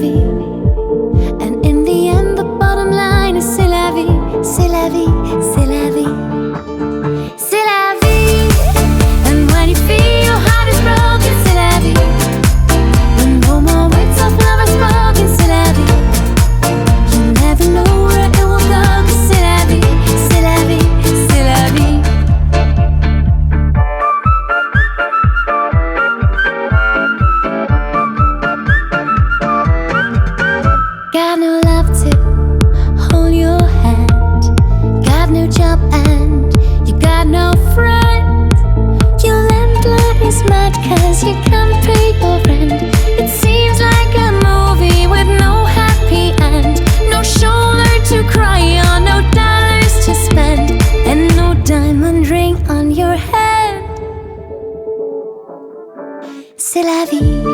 vie. And in the end, the bottom line is c'est la vie, c'est la vie, c'est la vie, c'est la vie. And when you feel your heart is broken, c'est la vie. When no more words of love are spoken, c'est la vie. You never know where it will go, 'cause c'est la vie, c'est la vie, c'est la vie. Got no love to hold your hand, got no job and you got no friend. Your landlord is mad 'cause you can't pay your rent. It seems like a movie with no happy end. No shoulder to cry on, no dollars to spend, and no diamond ring on your head. C'est la vie.